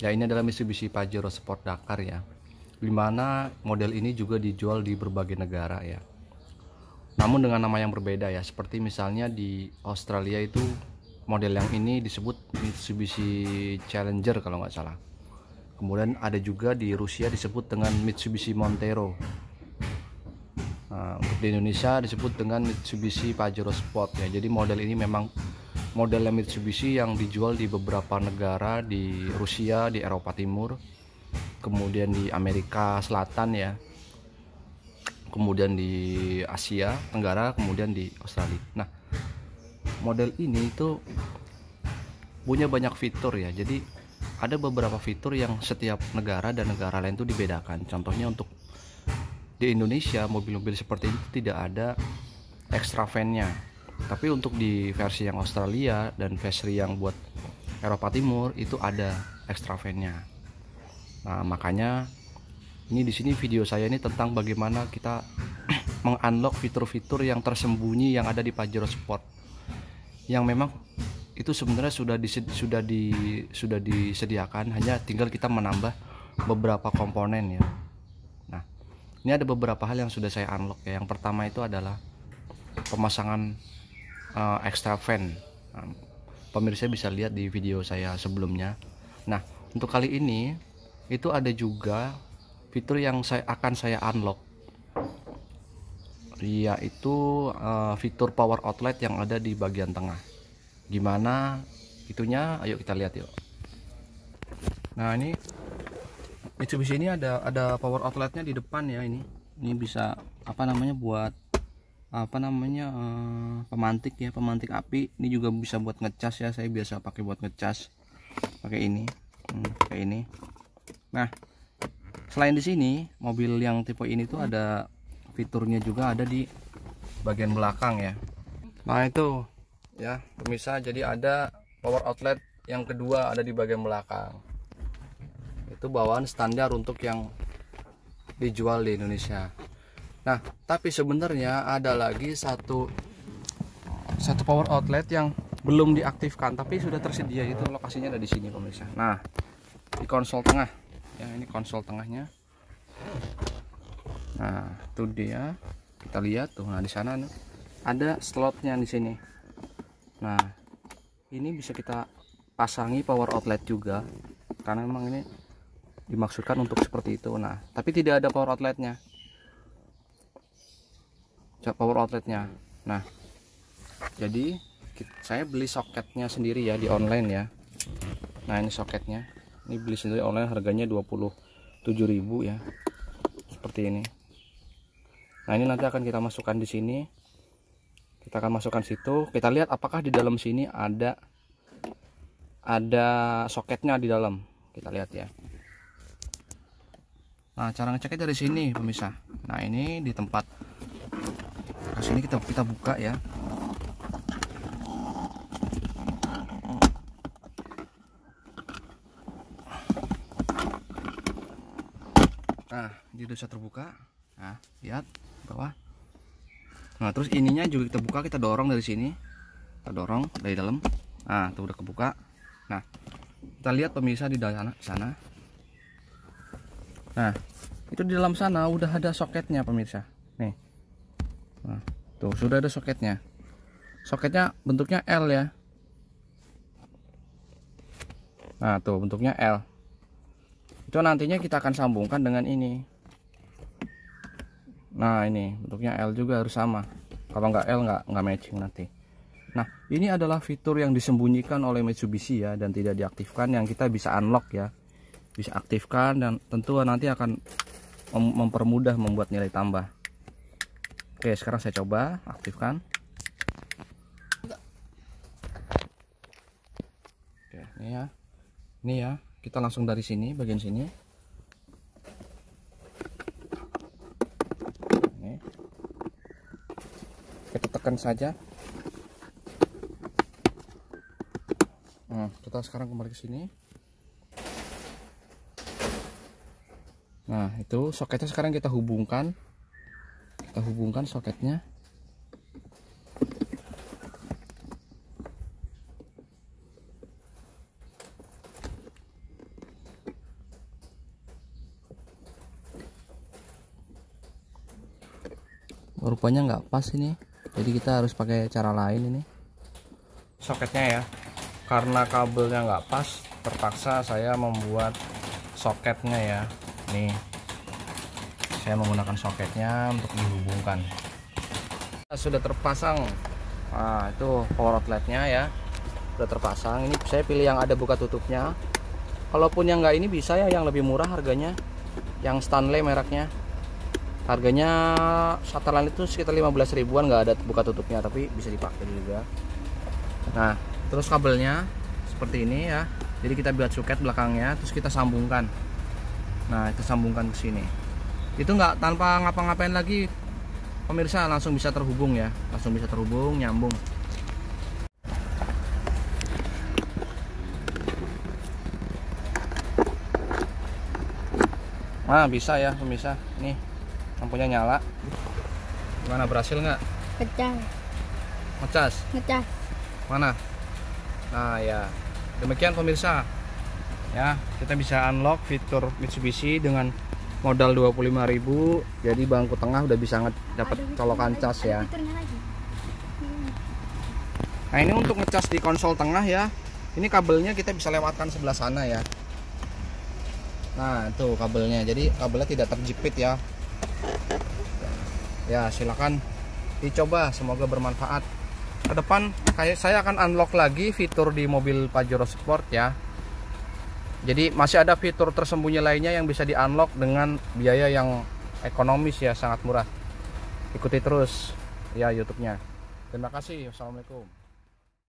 Ya, ini adalah Mitsubishi Pajero Sport Dakar ya, dimana model ini juga dijual di berbagai negara ya, namun dengan nama yang berbeda ya. Seperti misalnya di Australia itu model yang ini disebut Mitsubishi Challenger kalau nggak salah. Kemudian ada juga di Rusia disebut dengan Mitsubishi Montero. Nah, untuk di Indonesia disebut dengan Mitsubishi Pajero Sport ya. Jadi model ini memang modelnya Mitsubishi yang dijual di beberapa negara, di Rusia, di Eropa Timur, kemudian di Amerika Selatan ya, kemudian di Asia Tenggara, kemudian di Australia. Nah, model ini itu punya banyak fitur ya. Jadi ada beberapa fitur yang setiap negara dan negara lain itu dibedakan. Contohnya untuk di Indonesia mobil-mobil seperti ini tidak ada extra fan-nya. Tapi untuk di versi yang Australia dan versi yang buat Eropa Timur itu ada extra fan-nya. Nah, makanya ini di sini video saya ini tentang bagaimana kita mengunlock fitur-fitur yang tersembunyi yang ada di Pajero Sport. Yang memang itu sebenarnya sudah disediakan, hanya tinggal kita menambah beberapa komponen ya. Nah, ini ada beberapa hal yang sudah saya unlock ya. Yang pertama itu adalah pemasangan extra fan. Pemirsa bisa lihat di video saya sebelumnya. Nah, untuk kali ini itu ada juga fitur yang akan saya unlock, yaitu fitur power outlet yang ada di bagian tengah. Gimana itunya? Ayo kita lihat yuk. Nah, ini Mitsubishi ini ada power outletnya di depan ya. Ini bisa buat pemantik ya, pemantik api. Ini juga bisa buat ngecas ya, saya biasa pakai buat ngecas pakai ini, kayak ini. Nah, selain di sini mobil yang tipe ini tuh ada fiturnya juga ada di bagian belakang ya. Nah itu ya pemirsa, jadi ada power outlet yang kedua ada di bagian belakang. Itu bawaan standar untuk yang dijual di Indonesia. Nah, tapi sebenarnya ada lagi satu power outlet yang belum diaktifkan tapi sudah tersedia. Itu lokasinya ada di sini pemirsa. Nah, di konsol tengah ya, ini konsol tengahnya. Nah, itu dia. Kita lihat tuh. Nah, di sana nih ada slotnya di sini. Nah, ini bisa kita pasangi power outlet juga karena memang ini dimaksudkan untuk seperti itu. Nah, tapi tidak ada power outletnya. Nah, jadi saya beli soketnya sendiri ya di online ya. Nah, ini soketnya. Ini beli sendiri online, harganya 27.000 ya. Seperti ini. Nah, ini nanti akan kita masukkan di sini. Kita akan masukkan situ. Kita lihat apakah di dalam sini ada soketnya di dalam. Kita lihat ya. Nah, cara ngeceknya dari sini pemirsa. Nah, ini di tempat sini kita buka ya. Nah, ini sudah terbuka. Nah, lihat bawah. Nah, terus ininya juga kita buka, kita dorong dari sini. Kita dorong dari dalam. Nah, itu udah kebuka. Nah, kita lihat pemirsa di dalam sana. Nah, itu di dalam sana udah ada soketnya pemirsa. Nih. Nah, tuh sudah ada soketnya. Soketnya bentuknya L ya. Nah, tuh bentuknya L. Itu nantinya kita akan sambungkan dengan ini. Nah, ini bentuknya L juga harus sama. Kalau nggak L nggak matching nanti. Nah, ini adalah fitur yang disembunyikan oleh Mitsubishi ya dan tidak diaktifkan, yang kita bisa unlock ya. Bisa aktifkan dan tentu nanti akan mempermudah membuat nilai tambah. Oke, sekarang saya coba aktifkan. Oke, ini ya, kita langsung dari sini, bagian sini. Ini. Kita tekan saja. Nah, kita sekarang kembali ke sini. Nah, itu soketnya sekarang kita hubungkan. Kita hubungkan soketnya. rupanya nggak pas ini, jadi kita harus pakai cara lain ini soketnya ya. Karena kabelnya nggak pas, terpaksa saya membuat soketnya ya. Nih, saya menggunakan soketnya untuk dihubungkan. Sudah terpasang. Nah, itu power outletnya ya, sudah terpasang. Ini saya pilih yang ada buka tutupnya. Kalaupun yang nggak ini bisa ya, yang lebih murah harganya, yang Stanley mereknya. Harganya Sutherland itu sekitar 15 ribuan, nggak ada buka tutupnya, tapi bisa dipakai juga. Nah, terus kabelnya seperti ini ya. Jadi kita buat soket belakangnya, terus kita sambungkan. Nah, itu sambungkan ke sini. Itu nggak tanpa ngapa-ngapain lagi, pemirsa, langsung bisa terhubung ya, langsung bisa terhubung, nyambung. Nah, bisa ya pemirsa. Nih, lampunya nyala. Gimana, berhasil nggak? Ngecas. Ngecas? Ngecas. Mana? Nah ya, demikian pemirsa ya, kita bisa unlock fitur Mitsubishi dengan modal 25.000. Jadi bangku tengah udah bisa dapat colokan cas ya. Nah, ini untuk ngecas di konsol tengah ya. Ini kabelnya kita bisa lewatkan sebelah sana ya. Nah, itu kabelnya. Jadi kabelnya tidak terjepit ya. Ya, silakan dicoba, semoga bermanfaat. Ke depan kayak saya akan unlock lagi fitur di mobil Pajero Sport ya. Jadi masih ada fitur tersembunyi lainnya yang bisa di-unlock dengan biaya yang ekonomis ya, sangat murah. Ikuti terus ya YouTube-nya. Terima kasih. Wassalamualaikum.